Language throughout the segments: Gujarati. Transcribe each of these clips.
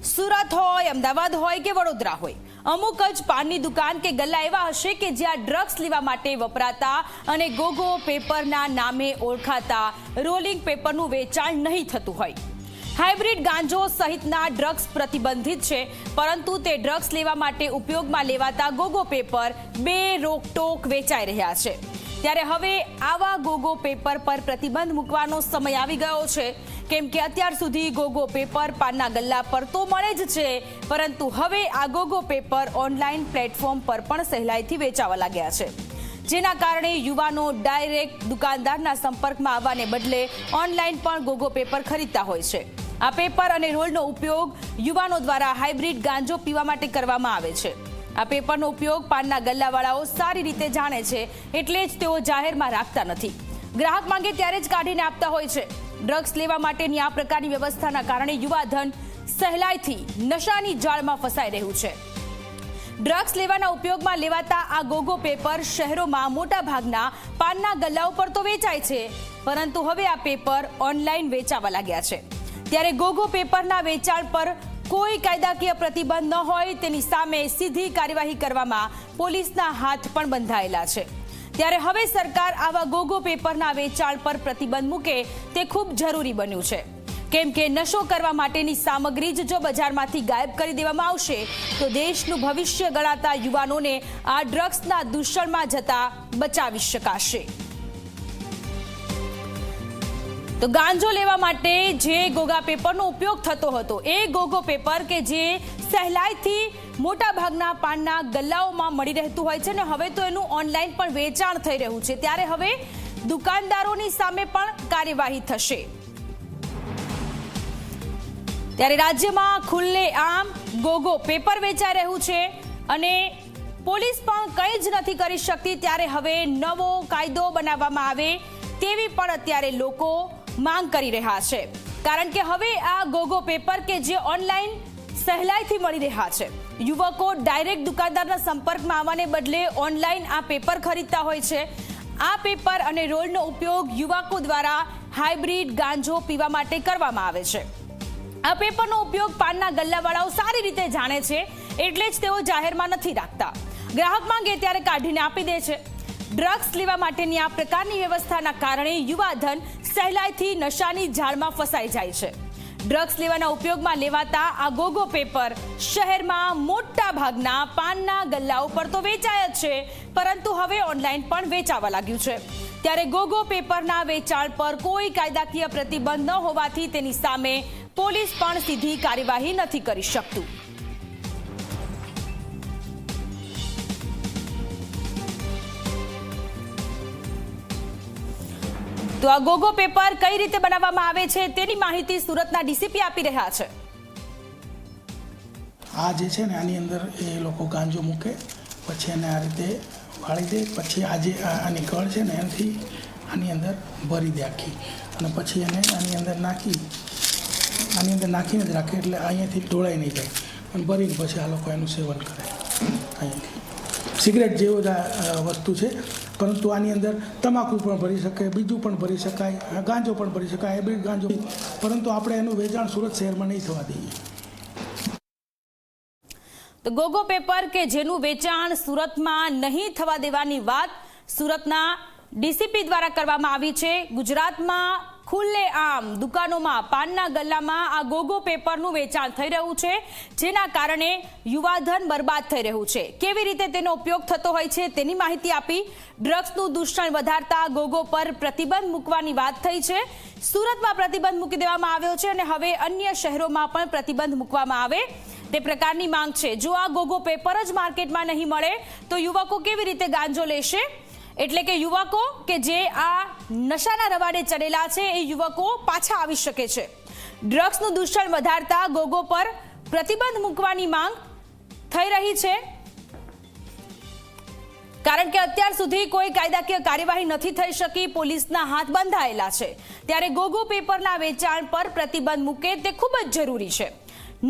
સુરત હોય, અમદાવાદ હોય કે વડોદરા હોય, અમુક જ પાનની દુકાન કે ગલ્લા એવા હશે કે જ્યાં ડ્રગ્સ લેવા માટે વપરાતા અને ગોગો પેપરના નામે ઓળખાતા રોલિંગ પેપરનું વેચાણ નહીં થતું હોય। હાઇબ્રિડ ગાંજો સહિતના ડ્રગ્સ પ્રતિબંધિત છે, પરંતુ તે ડ્રગ્સ લેવા માટે ઉપયોગમાં લેવાતા ગોગો પેપર બે રોકટોક વેચાઈ રહ્યા છે। ત્યારે હવે આવા ગોગો પેપર પર પ્રતિબંધ મૂકવાનો સમય આવી ગયો છે, કેમ કે અત્યાર સુધી ગોગો પેપર પાનના ગલ્લા પર તો મળે જ છે, પરંતુ હવે આ ગોગો પેપર ઓનલાઈન પ્લેટફોર્મ પર પણ સહેલાઈથી વેચાવા લાગ્યા છે, જેના કારણે યુવાનો ડાયરેક્ટ દુકાનદારના સંપર્કમાં આવવાને બદલે ઓનલાઈન પણ ગોગો પેપર ખરીદતા હોય છે। આ પેપર અને રોલનો ઉપયોગ યુવાનો દ્વારા હાઇબ્રિડ ગાંજો પીવા માટે કરવામાં આવે છે। આ પેપરનો ઉપયોગ પાનના ગલ્લાવાળાઓ સારી રીતે જાણે છે, એટલે જ તેઓ જાહેરમાં રાખતા નથી। ગ્રાહક માંગે ત્યારે જ કાઢીને આપતા હોય છે। ડ્રગ્સ લેવા માટેની આ પ્રકારની વ્યવસ્થાના કારણે યુવાધન સહેલાઈથી નશાની જાળમાં ફસાઈ રહ્યું છે। ડ્રગ્સ લેવાના ઉપયોગમાં લેવાતા આ ગોગો પેપર શહેરોમાં મોટા ભાગના પાનના ગલ્લાઓ પર તો વેચાય છે, પરંતુ હવે આ પેપર ઓનલાઈન વેચાવા લાગ્યા છે। ત્યારે ગોગો પેપરના વેચાણ પર કોઈ કાયદાકીય પ્રતિબંધ ન હોય તેની સામે સીધી કાર્યવાહી કરવામાં પોલીસના હાથ પણ બંધાયેલા છે। ત્યારે હવે સરકાર આવા ગોગો પેપરના વેચાણ પર પ્રતિબંધ મૂકે તે ખૂબ જરૂરી બન્યું છે, કેમ કે નશો કરવા માટેની સામગ્રી જ જો બજારમાંથી ગાયબ કરી દેવામાં આવશે તો દેશનું ભવિષ્ય ગણાતા યુવાનોને આ ડ્રગ્સના દૂષણમાં જતા બચાવી શકાશે। તો ગાંજો લેવા માટે જે ગોગા પેપરનો ઉપયોગ થતો હતો એ ગોગો પેપર કે જે સહેલાઈથી મોટા ભાગના પાનના ગલ્લાઓમાં મળી રહેતું હોય છે, ને હવે તો એનું ઓનલાઈન પણ વેચાણ થઈ રહ્યું છે। ત્યારે હવે દુકાનદારોની સામે પણ કાર્યવાહી થશે। ત્યારે રાજ્યમાં ખુલ્લેઆમ ગોગો પેપર વેચાઈ રહ્યું છે અને પોલીસ પણ કંઈ જ નથી કરી શકતી। ત્યારે હવે નવો કાયદો બનાવવામાં આવે તેવી પણ અત્યારે લોકો માંગ કરી રહ્યા છે, કારણ કે હવે આ ગોગો પેપર કે જે ઓનલાઈન સહેલાઈથી મળી રહ્યા છે, યુવકો ડાયરેક્ટ દુકાનદારના સંપર્કમાં આવવાને બદલે ઓનલાઈન આ પેપર ખરીદતા હોય છે। આ પેપર અને રોલનો ઉપયોગ યુવકો દ્વારા હાઇબ્રિડ ગાંજો પીવા માટે કરવામાં આવે છે। આ પેપરનો ઉપયોગ પાનના ગલ્લાવાળાઓ સારી રીતે જાણે છે, એટલે જ તેઓ જાહેરમાં નથી રાખતા। ગ્રાહક માંગે ત્યારે કાઢીને આપી દે છે। ડ્રગ્સ લેવા માટેની આ પ્રકારની વ્યવસ્થાના કારણે યુવાધન સહેલાઈથી નશાની જાળમાં ફસાઈ જાય છે। ડ્રગ્સ લેવાના ઉપયોગમાં લેવાતા આ ગોગો પેપર શહેરમાં મોટા ભાગના પાનના ગલ્લાઓ પર તો વેચાય જ છે, પરંતુ હવે ઓનલાઈન પણ વેચાવા લાગ્યું છે। ત્યારે ગોગો પેપરના વેચાણ પર કોઈ કાયદાકીય પ્રતિબંધ ન હોવાથી તેની સામે પોલીસ પણ સીધી કાર્યવાહી નથી કરી શકતું। તો આ ગોગો પેપર કઈ રીતે બનાવવામાં આવે છે તેની માહિતી સુરતના ડીસીપી આપી રહ્યા છે। આ જે છે ને આની અંદર એ લોકો ગાંજો મૂકે, પછી એને આ રીતે વાળી દે, પછી આ જે આની ગળ છે ને એનાથી આની અંદર ભરી દે આખી, અને પછી એને આની અંદર નાખીને જ રાખે, એટલે અહીંયાથી ઢોળાઈ નહીં જાય, અને ભરીને પછી આ લોકો એનું સેવન કરે। અહીંયાથી સિગરેટ જેવું જ આ વસ્તુ છે, પરંતુ આની અંદર તમાકુ પણ ભરી શકાય, બીજું પણ ભરી શકાય, ગાંજો પણ ભરી શકાય, હાઇબ્રિડ ગાંજો, પરંતુ આપણે એનું વેચાણ સુરત શહેરમાં નહીં થવા દઈએ। તો ગોગો પેપર કે જેનું વેચાણ સુરતમાં નહીં થવા દેવાની વાત સુરતના ડીસીપી દ્વારા કરવામાં આવી છે। ગુજરાતમાં ખુલ્લેઆમ દુકાનોમાં પાનના ગલ્લામાં આ ગોગો પેપરનું વેચાણ થઈ રહ્યું છે, જેના કારણે યુવાધન બરબાદ થઈ રહ્યું છે। કેવી રીતે તેનો ઉપયોગ થતો હોય છે તેની માહિતી આપી। ડ્રગ્સનું દૂષણ વધારતા ગોગો પર પ્રતિબંધ મૂકવાની વાત થઈ છે। સુરતમાં પ્રતિબંધ મૂકી દેવામાં આવ્યો છે અને હવે અન્ય શહેરોમાં પણ પ્રતિબંધ મૂકવામાં આવે તે પ્રકારની માંગ છે। જો આ ગોગો પેપર જ માર્કેટમાં નહીં મળે તો યુવકો કેવી રીતે ગાંજો લેશે? એટલે કે યુવકો કે જે આ નશાના રવાડે ચડેલા છે એ યુવકો પાછા આવી શકે છે। ડ્રગ્સનું દૂષણ વધારતા ગોગો પર પ્રતિબંધ મૂકવાની માંગ થઈ રહી છે, કારણ કે અત્યાર સુધી કોઈ કાયદાકીય કાર્યવાહી નથી થઈ શકી, પોલીસના હાથ બંધાયેલા છે। ત્યારે ગોગો પેપરના વેચાણ પર પ્રતિબંધ મૂકે તે ખૂબ જ જરૂરી છે।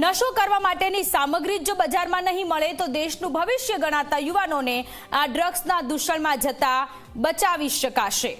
નશો કરવા માટેની સામગ્રી જો બજારમાં નહીં મળે તો દેશનું ભવિષ્ય ગણાતા યુવાનોને આ ડ્રગ્સના દૂષણમાં જતા બચાવી શકાશે।